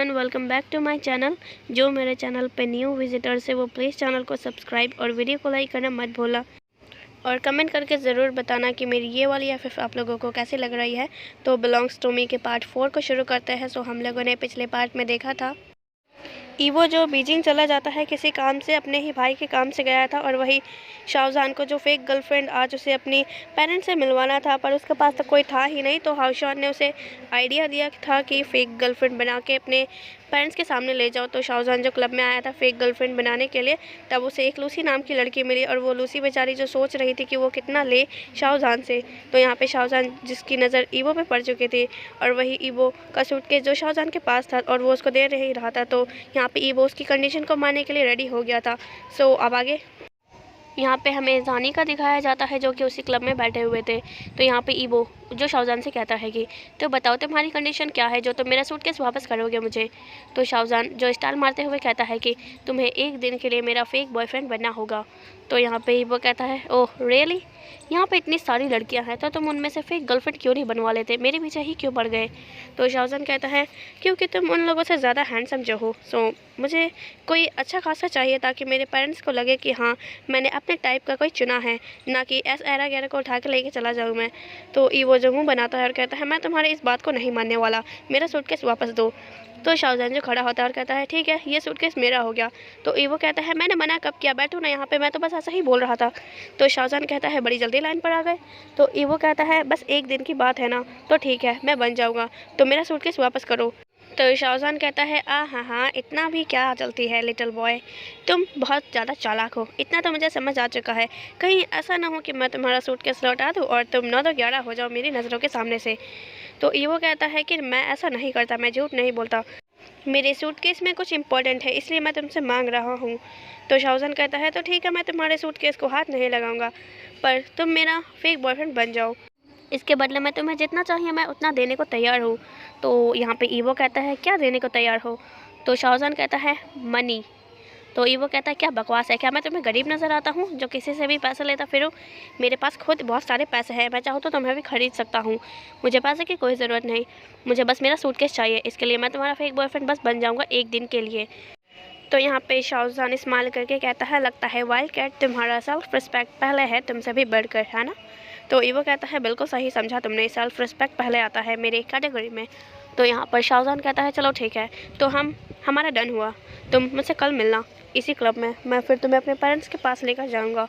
Everyone, welcome back to my channel. जो मेरे channel पे न्यू विजिटर्स है वो प्लीज़ चैनल को सब्सक्राइब और वीडियो को लाइक करना मत भूलना और कमेंट करके ज़रूर बताना कि मेरी ये वाली एफएफ आप लोगों को कैसी लग रही है। तो बिलोंग्स टू मी के पार्ट 4 को शुरू करते हैं। सो हम लोगों ने पिछले पार्ट में देखा था ईवो जो बीजिंग चला जाता है किसी काम से, अपने ही भाई के काम से गया था, और वही शाहजहान को जो फेक गर्लफ्रेंड आज उसे अपनी पेरेंट्स से मिलवाना था, पर उसके पास तो कोई था ही नहीं। तो शाहजहान ने उसे आइडिया दिया था कि फ़ेक गर्लफ्रेंड बना के अपने पेरेंट्स के सामने ले जाओ। तो शाहजहान जो क्लब में आया था फ़ेक गर्लफ्रेंड बनाने के लिए, तब उसे एक लूसी नाम की लड़की मिली, और वो लूसी बेचारी जो सोच रही थी कि वो कितना ले शाहजहान से। तो यहाँ पे शाहजहान जिसकी नज़र ईवो पे पड़ चुकी थी, और वही ईवो का सूटकेस जो शाहजहान के पास था और वो उसको दे ही रहा था। तो यहाँ पे ईवो उसकी कंडीशन को मानने के लिए रेडी हो गया था। सो अब आगे यहाँ पे हमें जानी का दिखाया जाता है जो कि उसी क्लब में बैठे हुए थे। तो यहाँ पे ईवो जो शाहजहान से कहता है कि तो बताओ तुम्हारी कंडीशन क्या है जो तुम मेरा सूटकेस वापस करोगे मुझे। तो शाहजहान जो स्टाइल मारते हुए कहता है कि तुम्हें एक दिन के लिए मेरा फेक बॉयफ्रेंड बनना होगा। तो यहाँ पे ईवो कहता है ओह रियली, यहाँ पे इतनी सारी लड़कियां हैं तो तुम उनमें से फेक गर्लफ्रेंड क्यों नहीं बनवा लेते, मेरे पीछे ही क्यों पड़ गए। तो शाहजहान कहता है क्योंकि तुम उन लोगों से ज़्यादा हैंडसम जो हो, सो मुझे कोई अच्छा खासा चाहिए ताकि मेरे पेरेंट्स को लगे कि हाँ मैंने अपने टाइप का कोई चुना है, ना कि ऐसा एरा गैरा को उठा के लेके चला जाऊँ मैं। तो ईवो जो मुँह बनाता है और कहता है मैं तुम्हारी इस बात को नहीं मानने वाला, मेरा सूटकेस वापस दो। तो शाहजहान जो खड़ा होता है और कहता है ठीक है ये सूटकेस मेरा हो गया। तो ईवो कहता है मैंने मना कब किया, बैठो ना यहाँ पे, मैं तो बस ऐसा ही बोल रहा था। तो शाहजहान कहता है बड़ी जल्दी लाइन पर आ गए। तो ईवो कहता है बस एक दिन की बात है ना, तो ठीक है मैं बन जाऊँगा, तो मेरा सूटकेस वापस करो। तो शाहजहान कहता है हाँ, इतना भी क्या चलती है लिटिल बॉय, तुम बहुत ज़्यादा चालाक हो, इतना तो मुझे समझ आ चुका है। कहीं ऐसा ना हो कि मैं तुम्हारा सूटकेस लौटा दूँ और तुम 9-2-11 हो जाओ मेरी नज़रों के सामने से। तो ईवो कहता है कि मैं ऐसा नहीं करता, मैं झूठ नहीं बोलता, मेरे सूटकेस में कुछ इम्पोर्टेंट है इसलिए मैं तुमसे मांग रहा हूँ। तो शाहजहान कहता है तो ठीक है मैं तुम्हारे सूटकेस को हाथ नहीं लगाऊंगा, पर तुम मेरा फेक बॉयफ्रेंड बन जाओ, इसके बदले में तुम्हें जितना चाहिए मैं उतना देने को तैयार हूँ। तो यहाँ पे ईवो कहता है क्या देने को तैयार हो। तो शाहजहान कहता है मनी। तो ईवो कहता है क्या बकवास है, क्या मैं तुम्हें गरीब नज़र आता हूँ जो किसी से भी पैसे लेता फिरूँ, मेरे पास खुद बहुत सारे पैसे हैं, मैं चाहूँ तो तुम्हें भी खरीद सकता हूँ, मुझे पैसे की कोई ज़रूरत नहीं, मुझे बस मेरा सूटकेस चाहिए, इसके लिए मैं तुम्हारा फेक बॉयफ्रेंड बस बन जाऊँगा एक दिन के लिए। तो यहाँ पे शाहजहान स्माइल करके कहता है लगता है वाइल्ड कैट तुम्हारा सेल्फ रिस्पेक्ट पहले है तुमसे भी बढ़कर, है ना। तो ईवो कहता है बिल्कुल सही समझा तुमने, सेल्फ रिस्पेक्ट पहले आता है मेरे कैटेगरी में। तो यहाँ पर शाहजहान कहता है चलो ठीक है, तो हमारा डन हुआ, तुम मुझसे कल मिलना इसी क्लब में, मैं फिर तुम्हें अपने पेरेंट्स के पास लेकर जाऊँगा।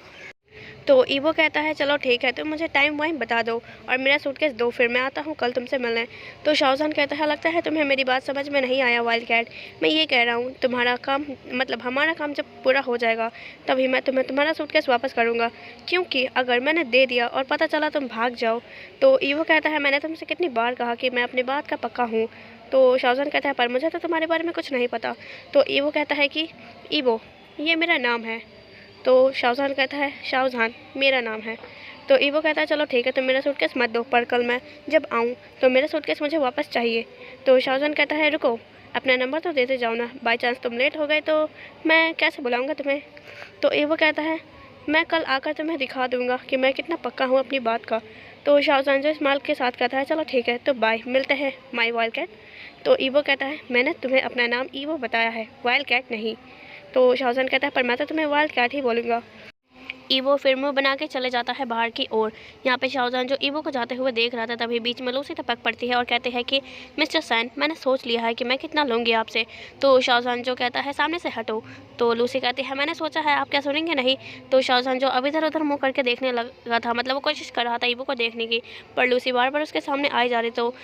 तो ईवो कहता है चलो ठीक है, तुम मुझे टाइम वाइम बता दो और मेरा सूटकेस दो, फिर मैं आता हूँ कल तुमसे मिलने। तो शाहजहान कहता है लगता है तुम्हें मेरी बात समझ में नहीं आया वाइल्ड कैट, मैं ये कह रहा हूँ तुम्हारा काम मतलब हमारा काम जब पूरा हो जाएगा तभी मैं तुम्हारा सूटकेस वापस करूँगा, क्योंकि अगर मैंने दे दिया और पता चला तुम भाग जाओ। तो ईवो कहता है मैंने तुमसे कितनी बार कहा कि मैं अपनी बात का पक्का हूँ। तो शाहजहान कहता है पर मुझे तो तुम्हारे बारे में कुछ नहीं पता। तो ईवो कहता है कि ईवो ये मेरा नाम है। तो शाहजहान कहता है शाहजहान मेरा नाम है। तो ईवो कहता है चलो ठीक है तुम मेरा सूटकेस मत दो, पर कल मैं जब आऊँ तो मेरा सूटकेस मुझे वापस चाहिए। तो शाहजहान कहता है रुको अपना नंबर तो देते जाओ ना, बाई चांस तुम लेट हो गए तो मैं कैसे बुलाऊँगा तुम्हें। तो ईवो कहता है मैं कल आकर तुम्हें दिखा दूँगा कि मैं कितना पक्का हूँ अपनी बात का। तो शाहजहान जो स्माइल के साथ कहता है चलो ठीक है तो बाय, मिलते हैं माई वाइल्ड कैट। तो ईवो कहता है मैंने तुम्हें अपना नाम ईवो बताया है, वाइल्ड कैट नहीं। तो शाहजहान कहता है पर मैं तो तुम्हें वाइल्ड कैट ही बोलूँगा। ईवो फिर मुँह बना के चले जाता है बाहर की ओर। यहाँ पे शाहजहान जो ईवो को जाते हुए देख रहा था तभी बीच में लूसी टपक पड़ती है और कहते हैं कि मिस्टर सैन मैंने सोच लिया है कि मैं कितना लूँगी आपसे। तो शाहजहान जो कहता है सामने से हटो। तो लूसी कहती है मैंने सोचा है, आप क्या सुनेंगे नहीं। तो शाहजहान जो अब इधर उधर मुँह करके देखने लगा था, मतलब वो कोशिश कर रहा था ईवो को देखने की, पर लूसी बार बार उसके सामने आई जा रही। तो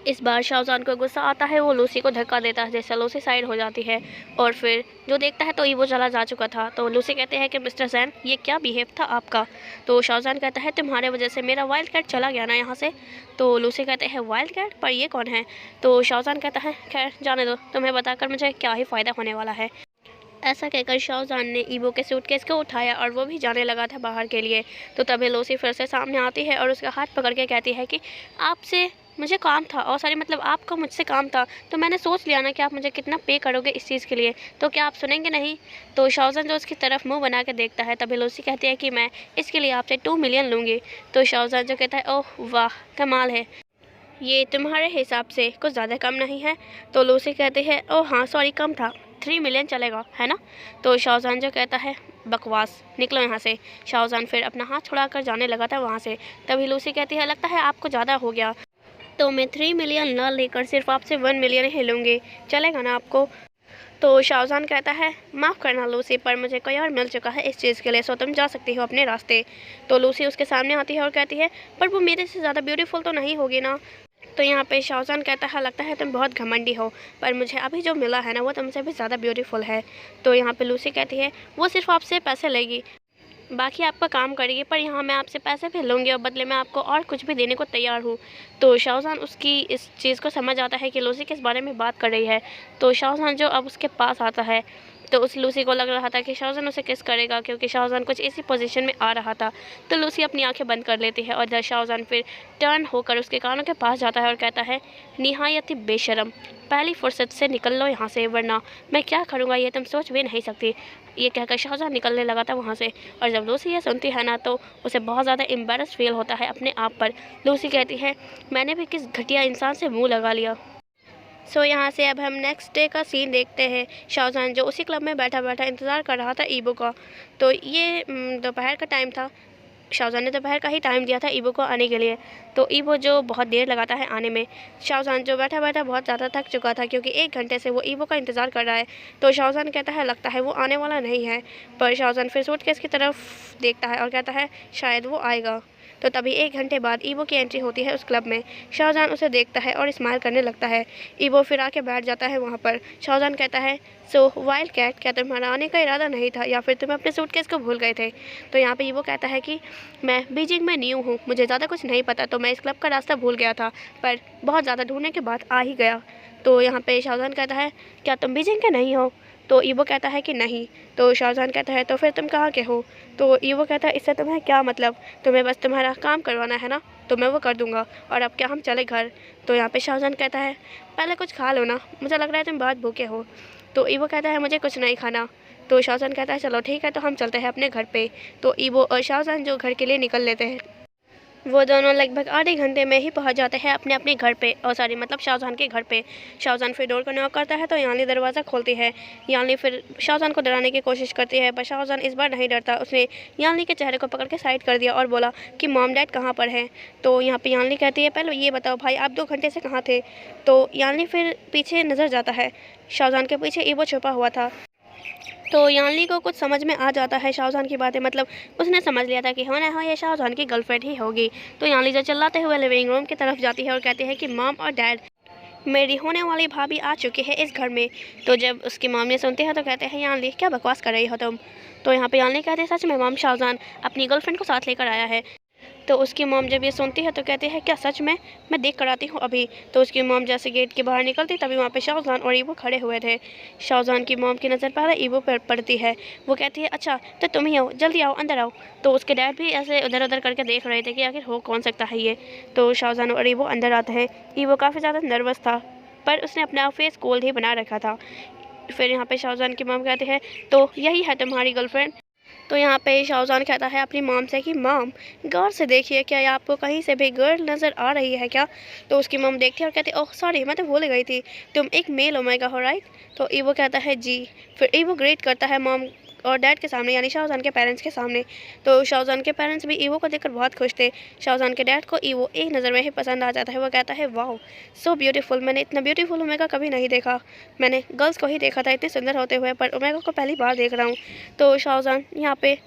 इस बार शाहजहान को गुस्सा आता है, वो लूसी को धक्का देता है जैसे लूसी साइड हो जाती है, और फिर जो देखता है तो ईवो चला जा चुका था। तो लूसी कहते हैं कि मिस्टर सैन ये क्या बिहेव था आपका। तो शाहजहान कहता है तुम्हारे वजह से मेरा वाइल्ड कैट चला गया ना यहाँ से। तो लूसी कहते हैं वाइल्ड कैट, पर ये कौन है। तो शाहजहान कहता है खैर जाने दो, तुम्हें बताकर मुझे क्या ही फ़ायदा होने वाला है। ऐसा कहकर शाहजहान ने ईवो के सूटकेस को उठाया और वो भी जाने लगा था बाहर के लिए। तो तभी लूसी फिर से सामने आती है और उसका हाथ पकड़ के कहती है कि आपसे मुझे काम था, और सॉरी मतलब आपका मुझसे काम था, तो मैंने सोच लिया ना कि आप मुझे कितना पे करोगे इस चीज़ के लिए, तो क्या आप सुनेंगे नहीं। तो शाहजहान जो उसकी तरफ मुंह बना के देखता है तभी लूसी कहती है कि मैं इसके लिए आपसे 2 मिलियन लूँगी। तो शाहजहान जो कहता है ओह वाह कमाल है, ये तुम्हारे हिसाब से कुछ ज़्यादा कम नहीं है? तो लूसी कहती है ओह हाँ सॉरी कम था, 3 मिलियन चलेगा है ना? तो शाहजहान जो कहता है बकवास, निकलो यहाँ से। शाहजहान फिर अपना हाथ छुड़ाकर जाने लगा था वहाँ से। तभी लूसी कहती है लगता है आपको ज़्यादा हो गया, तो मैं 3 मिलियन ना लेकर सिर्फ आपसे 1 मिलियन ही लूँगी, चलेगा ना आपको? तो शाहजहान कहता है माफ़ करना लूसी, पर मुझे कोई और मिल चुका है इस चीज़ के लिए, सो तुम जा सकती हो अपने रास्ते। तो लूसी उसके सामने आती है और कहती है पर वो मेरे से ज़्यादा ब्यूटीफुल तो नहीं होगी ना? तो यहाँ पे शाहजहान कहता है लगता है तुम बहुत घमंडी हो, पर मुझे अभी जो मिला है ना वो तुमसे भी ज़्यादा ब्यूटीफुल है। तो यहाँ पे लूसी कहती है वो सिर्फ आपसे पैसे लेगी, बाकी आपका काम करेगी, पर यहाँ मैं आपसे पैसे भी लूँगी और बदले में आपको और कुछ भी देने को तैयार हूँ। तो शाहजहान उसकी इस चीज़ को समझ आता है कि लूसी किस बारे में बात कर रही है। तो शाहजहान जो अब उसके पास आता है, तो उस लूसी को लग रहा था कि शाहजहान उसे किस करेगा, क्योंकि शाहजहान कुछ इसी पोजीशन में आ रहा था। तो लूसी अपनी आंखें बंद कर लेती है और इधर शाहजहान फिर टर्न होकर उसके कानों के पास जाता है और कहता है निहायत ही बेशरम, पहली फुर्सत से निकल लो यहाँ से, वरना मैं क्या करूँगा ये तुम सोच भी नहीं सकती। ये कहकर शाहजहान निकलने लगा था वहाँ से। और जब लूसी ये सुनती है ना तो उसे बहुत ज़्यादा एम्बेरस फील होता है अपने आप पर। लूसी कहती है मैंने भी किस घटिया इंसान से मुँह लगा लिया। सो यहाँ से अब हम नेक्स्ट डे का सीन देखते हैं। शाहजहान जो उसी क्लब में बैठा बैठा इंतज़ार कर रहा था ईबो का। तो ये दोपहर का टाइम था। शाहजहान ने दोपहर का ही टाइम दिया था ईबो को आने के लिए। तो ईबो जो बहुत देर लगाता है आने में। शाहजहान जो बैठा बैठा बहुत ज़्यादा थक चुका था, क्योंकि 1 घंटे से वो ईबो का इंतज़ार कर रहा है। तो शाहजहान कहता है लगता है वो आने वाला नहीं है। पर शाहजहान फिर सूटकेस की तरफ देखता है और कहता है शायद वो आएगा। तो तभी 1 घंटे बाद ईबो की एंट्री होती है उस क्लब में। शाहजहान उसे देखता है और स्माइल करने लगता है। ईबो फिर आके बैठ जाता है वहाँ पर। शाहजहान कहता है सो वाइल्ड कैट, क्या तुम्हारा आने का इरादा नहीं था या फिर तुम अपने सूटकेस को भूल गए थे? तो यहाँ पे ईबो कहता है कि मैं बीजिंग में न्यू हूँ, मुझे ज़्यादा कुछ नहीं पता, तो मैं इस क्लब का रास्ता भूल गया था, पर बहुत ज़्यादा ढूंढने के बाद आ ही गया। तो यहाँ पे शाहजहान कहता है क्या तुम बीजिंग के नहीं हो? तो ईबो कहता है कि नहीं। तो शाहजहान कहता है तो फिर तुम कहाँ के हो? तो ईबो कहता है इससे तुम्हें क्या मतलब, तुम्हें बस तुम्हारा काम करवाना है ना, तो मैं वो कर दूंगा, और अब क्या हम चले घर? तो यहाँ पे शाहजहान कहता है पहले कुछ खा लो ना, मुझे लग रहा है तुम बहुत भूखे हो। तो ईबो कहता है मुझे कुछ नहीं खाना। तो शाहजहान कहता है चलो ठीक है, तो हम चलते हैं अपने घर पे। तो ईबो और शाहजहान जो घर के लिए निकल लेते हैं। वो दोनों लगभग आधे घंटे में ही पहुंच जाते हैं अपने अपने घर पे, और सॉरी मतलब शाहजहान के घर पे। शाहजहान फिर डोर को नॉक करता है तो यानी दरवाज़ा खोलती है। यानी फिर शाहजहान को डराने की कोशिश करती है, पर शाहजहान इस बार नहीं डरता। उसने यानी के चेहरे को पकड़ के साइड कर दिया और बोला कि मॉम डैड कहाँ पर हैं? तो यहाँ पे यानी कहती है पहले ये बताओ भाई आप 2 घंटे से कहाँ थे? तो यानी फिर पीछे नज़र जाता है। शाहजहान के पीछे ईबो छुपा हुआ था। तो यानली को कुछ समझ में आ जाता है शाहजहान की बातें, मतलब उसने समझ लिया था कि हाँ ना ये शाहजहान की गर्लफ्रेंड ही होगी। तो यानली जो चिल्लाते हुए लिविंग रूम की तरफ जाती है और कहती है कि मॉम और डैड, मेरी होने वाली भाभी आ चुकी है इस घर में। तो जब उसकी मॉम ने सुनते हैं तो कहते हैं यानली क्या बकवास कर रही हो तुम? तो यहाँ पे यानली कहते हैं सच में मॉम, शाहजहान अपनी गर्लफ्रेंड को साथ लेकर आया है। तो उसकी मॉम जब ये सुनती है तो कहती है क्या सच में? मैं देख कर आती हूँ अभी। तो उसकी मॉम जैसे गेट के बाहर निकलती तभी वहाँ पे शाहजहान और ईबो खड़े हुए थे। शाहजहान की मॉम की नज़र पहले ईबो पर पड़ती है। वो कहती है अच्छा तो तुम ही आओ, जल्दी आओ, अंदर आओ। तो उसके डैड भी ऐसे उधर उधर करके देख रहे थे कि आखिर हो कौन सकता है ये। तो शाहजहान और ईबो अंदर आते हैं। ईबो काफ़ी ज़्यादा नर्वस था, पर उसने अपना फेस कोल्ड ही बना रखा था। फिर यहाँ पे शाहजहान की मॉम कहती है तो यही है तुम्हारी गर्लफ्रेंड? तो यहाँ पे शाहजहान कहता है अपनी मॉम से कि मॉम गौर से देखिए, क्या आपको कहीं से भी गर्ल नज़र आ रही है क्या? तो उसकी मॉम देखती है और कहती है ओह सॉरी मैं तो भूल गई थी, तुम एक मेल ओमेगा हो राइट? तो ईवो कहता है जी। फिर ईवो ग्रेट करता है मॉम और डैड के सामने, यानी शाहजहान के पेरेंट्स के सामने। तो शाहजहान के पेरेंट्स भी ईवो को देखकर बहुत खुश थे। शाहजहान के डैड को ईवो एक नज़र में ही पसंद आ जाता है। वो कहता है वाओ सो ब्यूटीफुल, मैंने इतना ब्यूटीफुल ओमेगा कभी नहीं देखा। मैंने गर्ल्स को ही देखा था इतने सुंदर होते हुए, पर ओमेगा को पहली बार देख रहा हूँ। तो शाहजहान यहाँ पे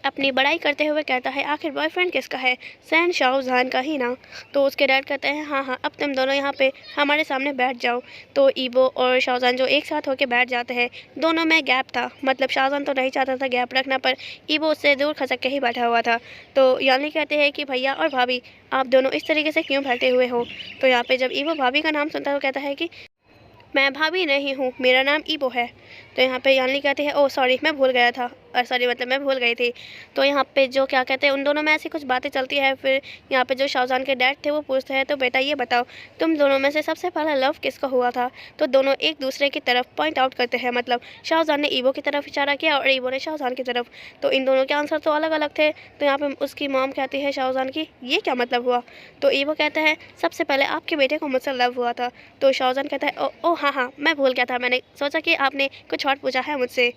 अपनी बड़ाई करते हुए कहता है आखिर बॉयफ्रेंड किसका है? सैन शाहजहान का ही ना। तो उसके डैड कहते हैं हाँ हाँ अब तुम दोनों यहाँ पे हमारे सामने बैठ जाओ। तो ईबो और शाहजहान जो एक साथ होकर बैठ जाते हैं। दोनों में गैप था, मतलब शाहजहान तो नहीं चाहता था गैप रखना, पर ईबो उससे दूर खसक के ही बैठा हुआ था। तो यानी कहते हैं कि भैया और भाभी आप दोनों इस तरीके से क्यों बैठे हुए हो? तो यहाँ पे जब ईबो भाभी का नाम सुनता है तो कहता है कि मैं भाभी नहीं हूँ, मेरा नाम ईबो है। तो यहाँ पे यानी कहती है ओह सॉरी मैं भूल गया था, और सॉरी मतलब मैं भूल गई थी। तो यहाँ पे जो क्या कहते हैं उन दोनों में ऐसी कुछ बातें चलती है। फिर यहाँ पे जो शाहजहान के डैड थे वो पूछते हैं तो बेटा ये बताओ तुम दोनों में से सबसे पहला लव किसका हुआ था। तो दोनों एक दूसरे की तरफ पॉइंट आउट करते हैं, मतलब शाहजहान ने ईवो की तरफ इशारा किया और ईवो ने शाहजहान की तरफ। तो इन दोनों के आंसर तो अलग अलग थे। तो यहाँ पे उसकी मॉम कहती है शाहजहान की ये क्या मतलब हुआ। तो ईवो कहता है सबसे पहले आपके बेटे को मुझसे लव हुआ था। तो शाहजहान कहता है ओ हाँ हाँ मैं भूल गया था, मैंने सोचा कि आपने कुछ और पूछा है मुझसे।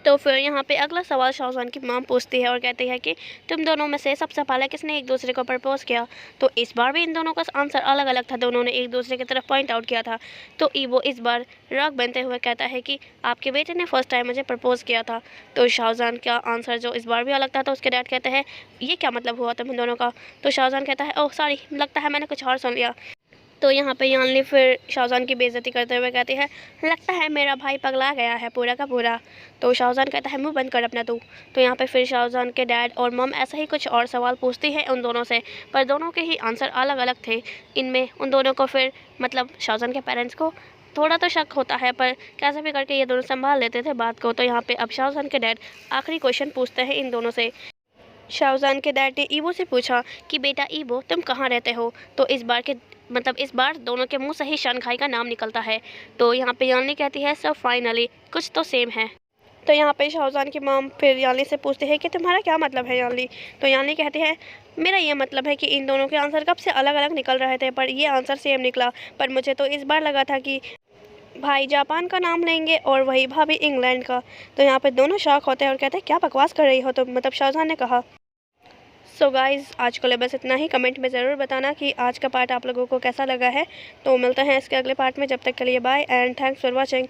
तो फिर यहाँ पे अगला सवाल शाहजहान की माम पूछती है और कहती है कि तुम दोनों में से सबसे पहले किसने एक दूसरे को प्रपोज किया। तो इस बार भी इन दोनों का आंसर अलग अलग था, दोनों ने एक दूसरे की तरफ पॉइंट आउट किया था। तो ईवो इस बार राग बनते हुए कहता है कि आपके बेटे ने फर्स्ट टाइम मुझे प्रपोज किया था। तो शाहजहान का आंसर जो इस बार भी अलग था, तो उसके डैड कहते हैं ये क्या मतलब हुआ तुम इन दोनों का। तो शाहजहान कहता है ओह सॉरी लगता है मैंने कुछ और सुन लिया। तो यहाँ पे यानली फिर शाहजहान की बेइज्जती करते हुए कहती है लगता है मेरा भाई पगला गया है पूरा का पूरा। तो शाहजहान कहता है मुंह बंद कर अपना तू। तो यहाँ पे फिर शाहजहान के डैड और मम ऐसा ही कुछ और सवाल पूछती है उन दोनों से, पर दोनों के ही आंसर अलग अलग थे। इनमें उन दोनों को फिर मतलब शाहजहान के पेरेंट्स को थोड़ा तो शक होता है, पर कैसे भी करके ये दोनों संभाल लेते थे बात को। तो यहाँ पे अब शाहजहान के डैड आखिरी क्वेश्चन पूछते हैं इन दोनों से। शाहजहान के डैड ने ईवो से पूछा कि बेटा ईवो तुम कहाँ रहते हो। तो इस बार दोनों के मुंह से ही शंघाई का नाम निकलता है। तो यहाँ पे यानी कहती है सब फाइनली कुछ तो सेम है। तो यहाँ पे शाहजहान की मॉम फिर यानी से पूछती है कि तुम्हारा क्या मतलब है यानी। तो यानी कहती है मेरा ये मतलब है कि इन दोनों के आंसर कब से अलग अलग निकल रहे थे, पर ये आंसर सेम निकला। पर मुझे तो इस बार लगा था कि भाई जापान का नाम लेंगे और वही भाभी इंग्लैंड का। तो यहाँ पे दोनों शॉक होते हैं और कहते हैं क्या बकवास कर रही हो तुम, मतलब शाहजहान ने कहा। सो गाइज़ आज के लिए बस इतना ही। कमेंट में ज़रूर बताना कि आज का पार्ट आप लोगों को कैसा लगा है। तो मिलते हैं इसके अगले पार्ट में, जब तक के लिए bye and thanks for watching.